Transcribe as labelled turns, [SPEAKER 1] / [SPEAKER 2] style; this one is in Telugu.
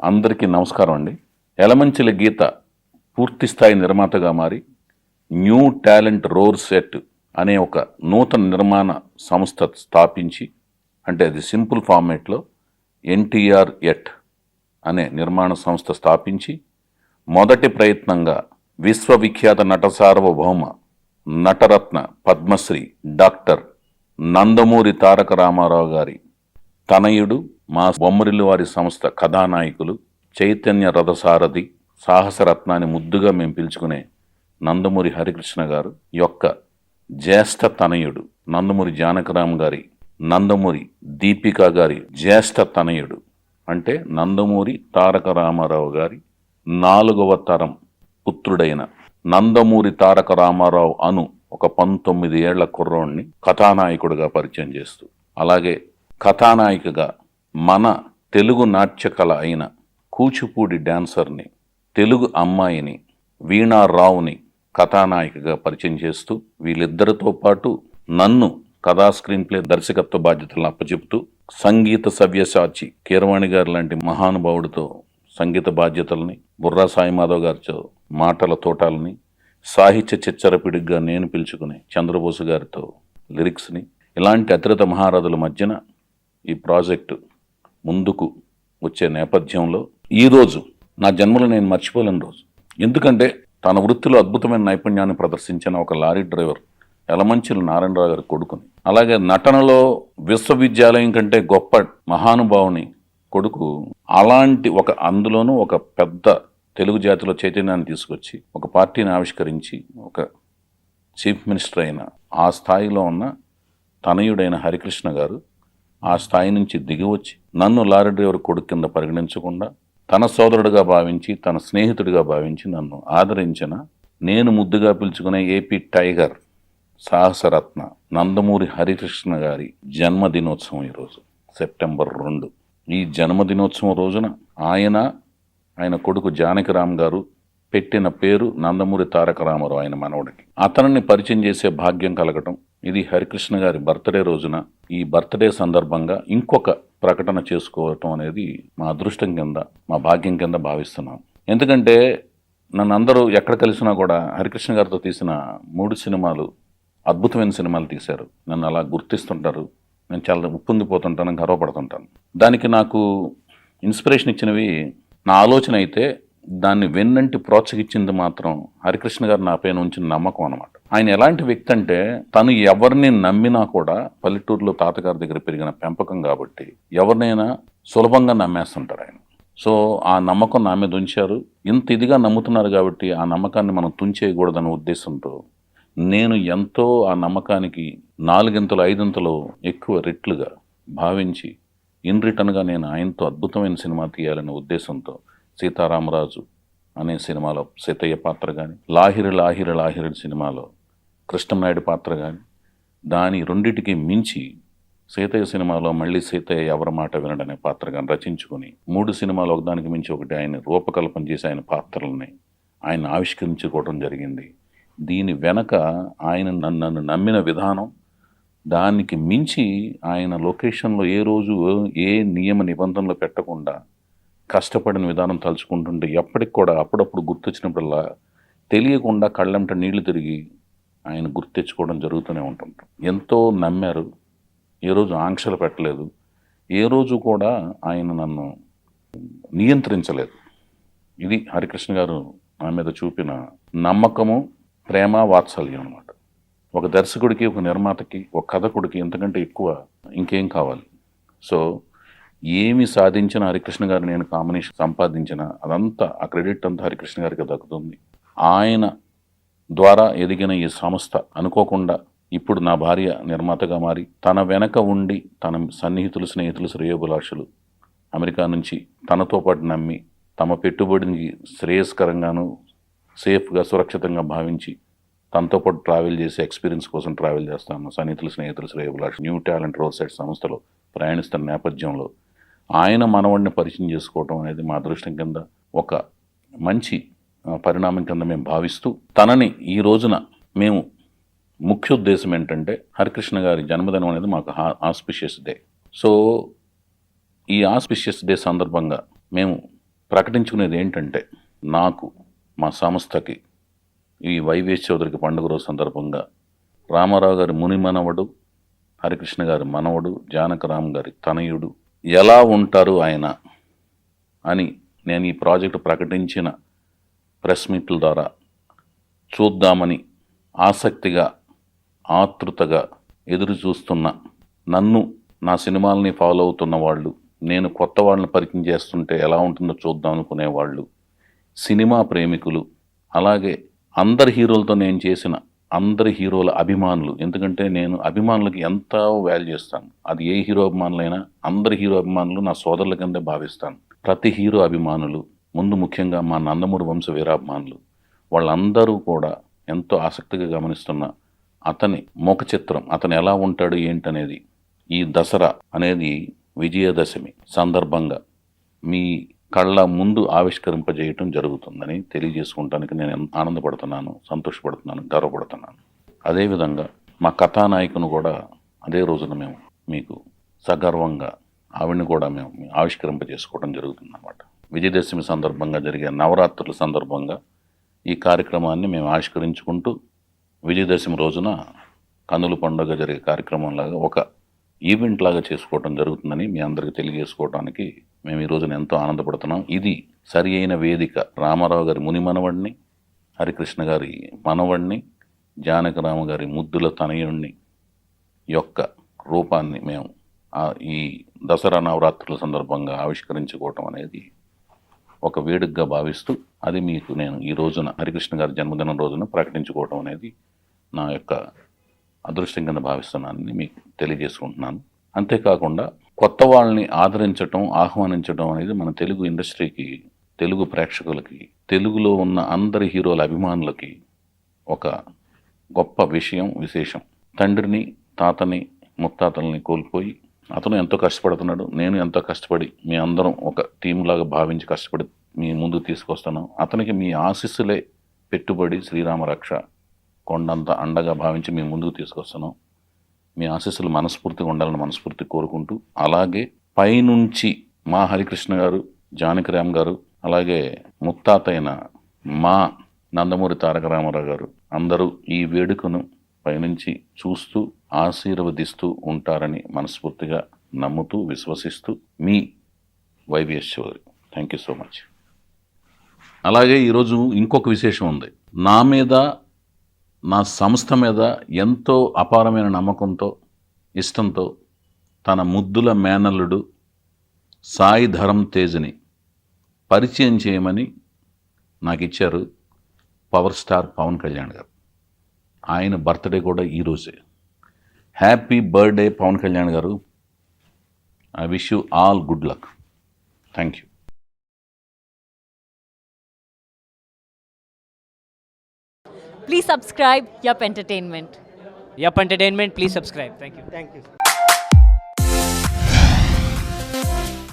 [SPEAKER 1] అందరికీ నమస్కారం అండి. యలమంచిలి గీత పూర్తి స్థాయి నిర్మాతగా మారి న్యూ టాలెంట్ రోర్ సెట్ అనే ఒక నూతన నిర్మాణ సంస్థ స్థాపించి, అంటే అది సింపుల్ ఫార్మేట్లో ఎన్టీఆర్ ఎట్ అనే నిర్మాణ సంస్థ స్థాపించి మొదటి ప్రయత్నంగా విశ్వవిఖ్యాత నట సార్వభౌమ నటరత్న పద్మశ్రీ డాక్టర్ నందమూరి తారక రామారావు గారి తనయుడు, మా బొమ్మరిల్లు వారి సంస్థ కథానాయకులు, చైతన్య రథసారథి, సాహసరత్నాన్ని ముద్దుగా మేము పిలుచుకునే నందమూరి హరికృష్ణ గారు యొక్క జ్యేష్ఠ తనయుడు నందమూరి జానకరామ్ గారి, నందమూరి దీపిక గారి జ్యేష్ఠ తనయుడు అంటే నందమూరి తారక రామారావు గారి 4వ తరం పుత్రుడైన నందమూరి తారక రామారావు అను ఒక 19 ఏళ్ల కుర్రోడిని కథానాయకుడిగా పరిచయం చేస్తూ, అలాగే కథానాయికగా మన తెలుగు నాట్యకళ అయిన కూచిపూడి డాన్సర్ని, తెలుగు అమ్మాయిని వీణారావుని కథానాయికగా పరిచయం చేస్తూ, వీళ్ళిద్దరితో పాటు నన్ను కథా స్క్రీన్ ప్లే దర్శకత్వ బాధ్యతలను అప్పచెప్తూ, సంగీత సవ్యసాచి కీరవాణి గారు లాంటి మహానుభావుడితో సంగీత బాధ్యతల్ని, బుర్రా సాయిమాధవ్ గారితో మాటల తోటాలని, సాహిత్య చిచ్చరపిడిగా నేను పిలుచుకునే చంద్రబోసు గారితో లిరిక్స్ని, ఇలాంటి అతిరథ మహారథుల మధ్యన ఈ ప్రాజెక్టు ముందుకు వచ్చే నేపథ్యంలో ఈరోజు నా జన్మలో నేను మర్చిపోలేని రోజు. ఎందుకంటే తన వృత్తిలో అద్భుతమైన నైపుణ్యాన్ని ప్రదర్శించిన ఒక లారీ డ్రైవర్ యలమంచిలి నారాయణరావు గారి కొడుకుని, అలాగే నటనలో విశ్వవిద్యాలయం కంటే గొప్ప మహానుభావుని కొడుకు, అలాంటి అందులోనూ ఒక పెద్ద తెలుగు జాతిలో చైతన్యాన్ని తీసుకొచ్చి ఒక పార్టీని ఆవిష్కరించి ఒక చీఫ్ మినిస్టర్ అయిన ఆ స్థాయిలో ఉన్న తనయుడైన హరికృష్ణ గారు ఆ స్థాయి నుంచి దిగివచ్చి నన్ను లారీ డ్రైవర్ కొడుకు కింద పరిగణించకుండా తన సోదరుడిగా భావించి, తన స్నేహితుడిగా భావించి నన్ను ఆదరించిన, నేను ముద్దుగా పిలుచుకునే ఏపీ టైగర్ సాహసరత్న నందమూరి హరికృష్ణ గారి జన్మదినోత్సవం ఈరోజు సెప్టెంబర్ 2. ఈ జన్మదినోత్సవం రోజున ఆయన కొడుకు జానకిరామ్ గారు పెట్టిన పేరు నందమూరి తారక రామారావు, ఆయన మనవడికి. అతనిని పరిచయం చేసే భాగ్యం కలగటం, ఇది హరికృష్ణ గారి బర్త్డే రోజున, ఈ బర్త్డే సందర్భంగా ఇంకొక ప్రకటన చేసుకోవటం అనేది మా అదృష్టం కింద, మా భాగ్యం కింద భావిస్తున్నాం. ఎందుకంటే నన్ను అందరూ ఎక్కడ కలిసినా కూడా హరికృష్ణ గారితో తీసిన 3 సినిమాలు అద్భుతమైన సినిమాలు తీశారు. నన్ను అలా గుర్తిస్తుంటారు. నేను చాలా ఉప్పొంగిపోతుంటాను, గర్వపడుతుంటాను. దానికి నాకు ఇన్స్పిరేషన్ ఇచ్చినవి నా ఆలోచన అయితే, దాన్ని వెన్నంటి ప్రోత్సహించింది మాత్రం హరికృష్ణ గారు నా పైన ఉంచిన నమ్మకం అనమాట. ఆయన ఎలాంటి వ్యక్తి అంటే, తను ఎవరిని నమ్మినా కూడా, పల్లెటూరులో తాతగారి దగ్గర పెరిగిన పెంపకం కాబట్టి ఎవరినైనా సులభంగా నమ్మేస్తుంటారు ఆయన. సో ఆ నమ్మకం నా మీద ఉంచారు. ఇంత ఇదిగా నమ్ముతున్నారు కాబట్టి ఆ నమ్మకాన్ని మనం తుంచేయకూడదన్న ఉద్దేశంతో నేను ఎంతో ఆ నమ్మకానికి 4 5 ఎక్కువ రెట్లుగా భావించి, ఇన్ రిటర్న్గా నేను ఆయనతో అద్భుతమైన సినిమా తీయాలనే ఉద్దేశంతో సీతారామరాజు అనే సినిమాలో సీతయ్య పాత్ర కానీ, లాహిరి లాహిరి లాహిరి సినిమాలో కృష్ణనాయుడు పాత్ర కానీ, దాని రెండిటికి మించి సీతయ్య సినిమాలో మళ్ళీ సీతయ్య ఎవరి మాట వినడనే పాత్ర కానీ రచించుకుని 3 సినిమాలు ఒకదానికి మించి ఒకటి ఆయన రూపకల్పన చేసి ఆయన పాత్రలని ఆయన ఆవిష్కరించుకోవడం జరిగింది. దీని వెనక ఆయన నన్ను నమ్మిన విధానం, దానికి మించి ఆయన లొకేషన్లో ఏ రోజు ఏ నియమ నిబంధనలు పెట్టకుండా కష్టపడిన విధానం తలుచుకుంటుంటే ఎప్పటికి కూడా అప్పుడప్పుడు గుర్తొచ్చినప్పుడల్లా తెలియకుండా కళ్ళంట నీళ్లు తిరిగి ఆయన గుర్తెచ్చుకోవడం జరుగుతూనే ఉంటుంటాం. ఎంతో నమ్మారు, ఏ రోజు ఆంక్షలు పెట్టలేదు, ఏ రోజు కూడా ఆయన నన్ను నియంత్రించలేదు. ఇది హరికృష్ణ గారు నా మీద చూపిన నమ్మకము, ప్రేమ, వాత్సల్యం అనమాట. ఒక దర్శకుడికి, ఒక నిర్మాతకి, ఒక కథకుడికి ఎంతకంటే ఎక్కువ ఇంకేం కావాలి? సో ఏమి సాధించిన హరికృష్ణ గారు, నేను కాంబినేషన్ సంపాదించిన అదంతా, ఆ క్రెడిట్ అంతా హరికృష్ణ గారికి దక్కుతుంది. ఆయన ద్వారా ఎదిగిన ఈ సంస్థ అనుకోకుండా ఇప్పుడు నా భార్య నిర్మాతగా మారి, తన వెనక ఉండి తన సన్నిహితులు, స్నేహితులు, శ్రేయోభిలాషులు అమెరికా నుంచి తనతో పాటు నమ్మి, తమ పెట్టుబడికి శ్రేయస్కరంగాను సేఫ్గా సురక్షితంగా భావించి తనతో పాటు ట్రావెల్ చేసి ఎక్స్పీరియన్స్ కోసం ట్రావెల్ చేస్తాను సన్నిహితులు, స్నేహితులు, శ్రేయోభిలాషులు న్యూ టాలెంట్ రోర్ సెట్ సంస్థలో ప్రయాణిస్తున్న నేపథ్యంలో ఆయన మనవాడిని పరిచయం చేసుకోవటం అనేది మా అదృష్టం కింద, ఒక మంచి పరిణామం కింద మేము భావిస్తూ, తనని ఈ రోజున మేము ముఖ్య ఉద్దేశం ఏంటంటే, హరికృష్ణ గారి జన్మదినం అనేది మాకు ఆస్పిషియస్ డే. సో ఈ ఆస్పిషియస్ డే సందర్భంగా మేము ప్రకటించుకునేది ఏంటంటే, నాకు మా సంస్థకి ఈ వైవిఎస్ చౌదరికి పండుగ రోజు సందర్భంగా రామారావు గారి ముని మనవడు, హరికృష్ణ గారి మనవడు, జానకరామ్ గారి తనయుడు ఎలా ఉంటారు ఆయన అని నేను ఈ ప్రాజెక్టు ప్రకటించిన ప్రెస్ మీట్ల ద్వారా చూద్దామని ఆసక్తిగా, ఆతృతగా ఎదురు చూస్తున్న, నన్ను, నా సినిమాలని ఫాలో అవుతున్న వాళ్ళు, నేను కొత్త వాళ్ళని పరిచయం చేస్తుంటే ఎలా ఉంటుందో చూద్దాం అనుకునేవాళ్ళు, సినిమా ప్రేమికులు, అలాగే అందరి హీరోలతో నేను చేసిన అందరి హీరోల అభిమానులు. ఎందుకంటే నేను అభిమానులకి ఎంతో వాల్యూ చేస్తాను. అది ఏ హీరో అభిమానులైనా అందరి హీరో అభిమానులు నా సోదరుల కిందే భావిస్తాను. ప్రతి హీరో అభిమానులు, ముందు ముఖ్యంగా మా నందమూరి వంశ వీరాభిమానులు, వాళ్ళందరూ కూడా ఎంతో ఆసక్తిగా గమనిస్తున్న అతని ముఖ చిత్రం, అతను ఎలా ఉంటాడు ఏంటనేది ఈ దసరా అనేది విజయదశమి సందర్భంగా మీ కళ్ళ ముందు ఆవిష్కరింపజేయటం జరుగుతుందని తెలియజేసుకుంటానికి నేను ఆనందపడుతున్నాను, సంతోషపడుతున్నాను, గర్వపడుతున్నాను. అదేవిధంగా మా కథానాయకును కూడా అదే రోజున మేము మీకు సగర్వంగా ఆవిడని కూడా మేము ఆవిష్కరింపజేసుకోవడం జరుగుతుందన్నమాట. విజయదశమి సందర్భంగా జరిగే నవరాత్రుల సందర్భంగా ఈ కార్యక్రమాన్ని మేము ఆవిష్కరించుకుంటూ విజయదశమి రోజున కన్నుల పండుగ జరిగే కార్యక్రమంలాగా ఒక ఈవెంట్ లాగా చేసుకోవడం జరుగుతుందని మీ అందరికీ తెలియజేసుకోవడానికి మేము ఈ రోజున ఎంతో ఆనందపడుతున్నాం. ఇది సరి అయిన వేదిక. రామారావు గారి ముని మనవడిని, హరికృష్ణ గారి మనవడిని, జానకరామ గారి ముద్దుల తనయుణ్ణి యొక్క రూపాన్ని మేము ఈ దసరా నవరాత్రుల సందర్భంగా ఆవిష్కరించుకోవటం అనేది ఒక వేడుకగా భావిస్తూ, అది మీకు నేను ఈ రోజున హరికృష్ణ గారి జన్మదినం రోజున ప్రకటించుకోవటం అనేది నా యొక్క అదృష్టం కింద భావిస్తున్నానని మీకు తెలియజేసుకుంటున్నాను. అంతేకాకుండా కొత్త వాళ్ళని ఆదరించటం, ఆహ్వానించడం అనేది మన తెలుగు ఇండస్ట్రీకి, తెలుగు ప్రేక్షకులకి, తెలుగులో ఉన్న అందరి హీరోల అభిమానులకి ఒక గొప్ప విషయం, విశేషం. తండ్రిని, తాతని, ముత్తాతల్ని కోల్పోయి అతను ఎంతో కష్టపడుతున్నాడు, నేను ఎంతో కష్టపడి మీ అందరం ఒక టీం లాగా భావించి కష్టపడి మీ ముందుకు తీసుకొస్తున్నాం. అతనికి మీ ఆశీస్సులే పెట్టుబడి, శ్రీరామ రక్ష కొండంత అండగా భావించి మీ ముందుకు తీసుకొస్తున్నాం. మీ ఆశీస్సులు మనస్ఫూర్తిగా ఉండాలని మనస్ఫూర్తి కోరుకుంటూ, అలాగే పైనుంచి మా హరికృష్ణ గారు, జానకిరామ్ గారు, అలాగే ముత్తాత అయిన మా నందమూరి తారక రామారావు గారు అందరూ ఈ వేడుకను పైనుంచి చూస్తూ ఆశీర్వదిస్తూ ఉంటారని మనస్ఫూర్తిగా నమ్ముతూ, విశ్వసిస్తూ మీ YVS Chowdary. Thank you so much. అలాగే ఈరోజు ఇంకొక విశేషం ఉంది. నా మీద, నా సంస్థ మీద ఎంతో అపారమైన నమ్మకంతో, ఇష్టంతో తన ముద్దుల మేనల్లుడు సాయి ధరమ్ తేజ్ని పరిచయం చేయమని నాకు ఇచ్చారు పవర్ స్టార్ పవన్ కళ్యాణ్ గారు. ఆయన బర్త్డే కూడా ఈరోజే. హ్యాపీ బర్త్డే పవన్ కళ్యాణ్ గారు. I wish you all good luck. Thank you.
[SPEAKER 2] Please subscribe Yup Entertainment.
[SPEAKER 3] Yup Entertainment, please subscribe. Thank you.
[SPEAKER 4] Thank you.